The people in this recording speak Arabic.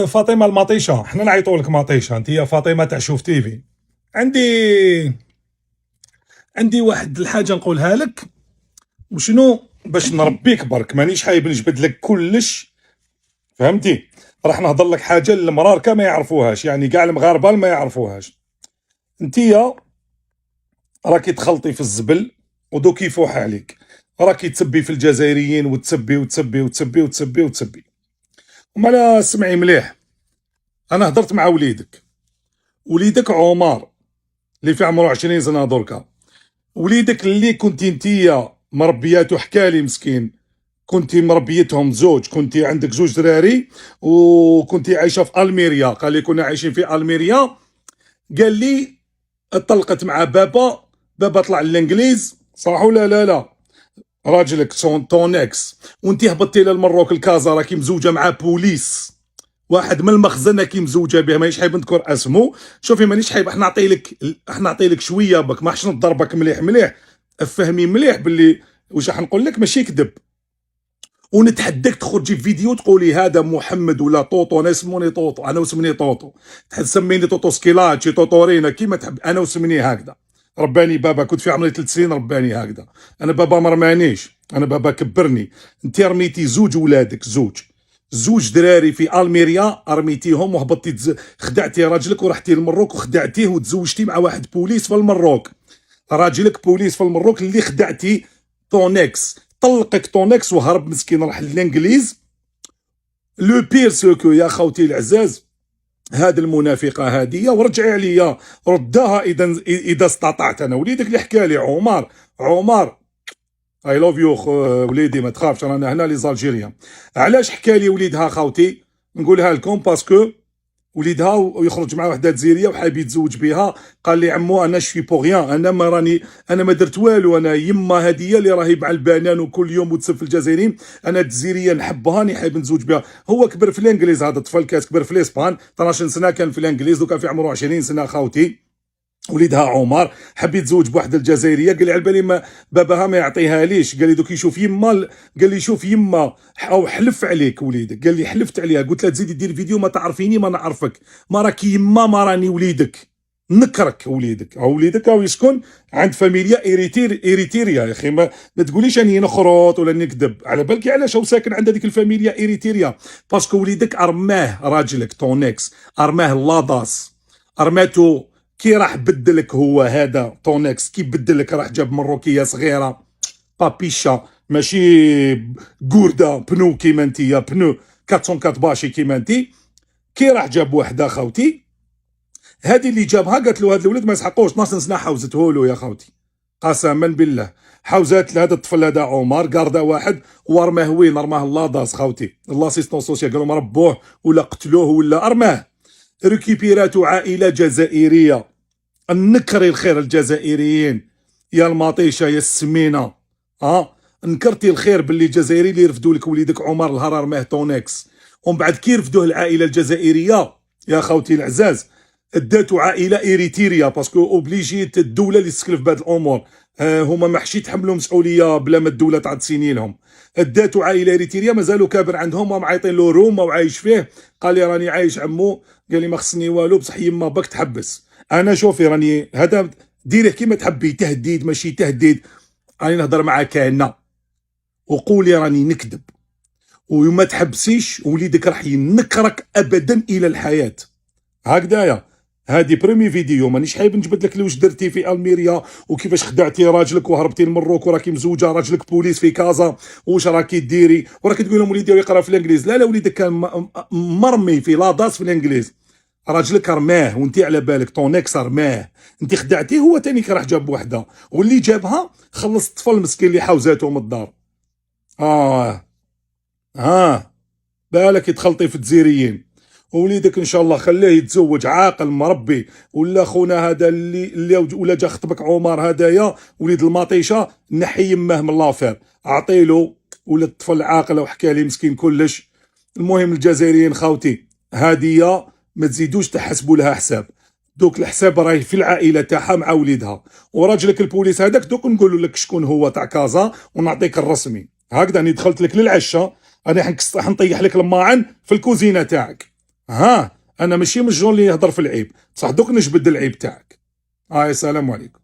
فاطمه المطيشه، حنا نعيطوا لك مطيشه، انت يا فاطمه تاع شوف تيفي. عندي واحد الحاجه نقولها لك، وشنو باش نربيك برك، مانيش حايب نجبد لك كلش، فهمتي؟ راح نهضر لك حاجه المراركه ما يعرفوهاش، يعني كاع المغاربه ما يعرفوهاش. انتيا راكي تخلطي في الزبل ودوك يفوح عليك، راكي تسبي في الجزائريين وتسبي وتسبي وتسبي وتسبي وتسبي. ومالا سمعي مليح، انا هضرت مع وليدك عمر اللي في عمره 20 سنه دركا، وليدك اللي كنتي انتيا مربياتو حكالي مسكين، كنتي مربيتهم زوج، كنتي عندك زوج دراري وكنتي عايشه في الميريا، قال لي كنا عايشين في الميريا، قال لي اتطلقت مع بابا طلع للانجليز، صح ولا لا؟ راجلك تون اكس، وانت هبطتي للمروك الكازا راكي مزوجه مع بوليس، واحد من المخزن راكي مزوجه به، مانيش حايب نذكر اسمه. شوفي مانيش حايب، احنا نعطي لك شويه بك، ما حش نضربك مليح مليح، افهمي مليح باللي واش راح نقول لك ماشي كذب. ونتحداك تخرجي في فيديو تقولي هذا محمد ولا طوطو، انا اسموني طوطو، انا وسمني طوطو، تسميني طوطو سكيلاتشي طوطورينا كيما تحب، انا وسمني هكذا. رباني بابا كنت في عمري 3 سنين، رباني هكذا. انا بابا ما رمانيش، انا بابا كبرني. انت رميتي زوج ولادك، زوج دراري في الميريا، رميتيهم وهبطتي خدعتي راجلك ورحتي للمروك وخدعتيه وتزوجتي مع واحد بوليس في المروك، راجلك بوليس في المروك اللي خدعتي طونكس، طلقك طونكس وهرب مسكين راح للانجليز. لو بير سوكو يا خوتي العزاز، هاد المنافقه هاديه، ورجعي عليا ردها اذا استطعت. انا وليدك اللي حكى لي عمر اي لوف يو وليدي، ما تخافش رانا هنا لي زالجيريان. علاش حكى لي وليدها خوتي؟ نقولها لكم باسكو وليدها ويخرج مع وحده جزائريه وحاب يتزوج بها، قال لي عمو انا شفي بو غيان، انا ما درت والو، انا يما هديه اللي راهي مع البنان وكل يوم وتسب في الجزائريين، انا الجزائريه نحبها راني حاب نتزوج بها. هو كبر في الانجليز، هذا الطفل كبر في الاسبان 12 سنه كان في الانجليز، وكان في عمره 20 سنه خاوتي. وليدها عمر حب يتزوج بواحده الجزائريه، قال لي على بالي ما باباها ما يعطيها ليش، قال لي دوك يشوف يما، قال لي شوف يما او حلف عليك وليدك، قال لي حلفت عليها، قلت لها تزيدي دير فيديو، ما تعرفيني ما نعرفك، ما راكي يما ما راني وليدك، نكرك وليدك او وليدك او يسكن عند فاميليا اريتيريا. يا اخي ما تقوليش اني نخرط ولا نكذب، على بالك علاش هو ساكن عند هذيك الفاميليا اريتيريا، باسكو وليدك ارماه راجلك طونكس، ارماه لاضاس، ارماتو كي راح بدلك هو هذا طونكس، كي بدلك راح جاب مروكيه صغيره بابيشا، ماشي قورده بنو كيما انت، يا بنو 404 باشي كيما انت، كي راح جاب وحده خوتي، هذه اللي جابها قالت له هذا الولد ما يسحقوش، 12 سنه حوزته له يا خوتي، قسما بالله حوزات لهذا الطفل هذا عمر، قارده واحد ورماه وين، رماه لاضاس خوتي، لاسيستون سوسيال قالوا مربوه ولا قتلوه ولا ارماه. ريكيبيراتو عائله جزائريه، نكري الخير الجزائريين يا المطيشه يا السمينه، نكرتي الخير باللي الجزائري اللي يرفدوا لك وليدك عمر الهرار ماه تونكس، ومن بعد كي رفدوه العائله الجزائريه يا خوتي العزاز، داتو عائله اريتيريا، باسكو اوبليجيت الدوله اللي تسكلف بهذه الامور، هما ما حش يتحملوا مسؤوليه بلا ما الدوله تعد سيني لهم. داتو عائله اريتيريا، مازالوا كابر عندهم، ومعيطين له روما وعايش فيه، قال لي راني عايش عمو، قال لي ما خصني والو، بصح يما باك تحبس. انا شوفي راني هذا ديريه كيما تحبي، تهديد ماشي تهديد، راني نهضر معاك هنا، وقولي راني نكذب، وما تحبسيش وليدك راح ينكرك ابدا الى الحياه. هكذايا، هادي بريمي فيديو، مانيش حايب نجبد لك واش درتي في الميريا وكيفاش خدعتي راجلك وهربتي للمروك وراكي مزوجه راجلك بوليس في كازا، واش راكي ديري، وراكي تقول لهم وليدي يقرا في الانجليز. لا وليدك كان مرمي في لاضاس في الانجليز، راجلك رماه وانت على بالك طونيكس رماه، انت خدعتيه، هو تاني راح جاب وحده، واللي جابها خلص الطفل مسكين اللي حوزاته من الدار. اه بالك يتخلطي في الجزائريين. ووليدك ان شاء الله خليه يتزوج عاقل مربي، ولا خونا هذا اللي ولا جا خطبك عمر هدايا وليد المطيشه، نحي يماه من لافير، اعطيله ولد طفل عاقل وحكى لي مسكين كلش. المهم الجزائريين خاوتي هاديه ما تزيدوش تحسبوا لها حساب، دوك الحساب راهي في العائله تاعها مع وليدها، وراجلك البوليس هذاك دوك نقولوا لك شكون هو تاع كازا ونعطيك الرسمي. هكذا اني دخلت لك للعشاء، انا حنطيح لك الماعن في الكوزينه تاعك. ها انا ماشي من الجون اللي يهضر في العيب، بصح دوك نجبد العيب تاعك. السلام عليكم.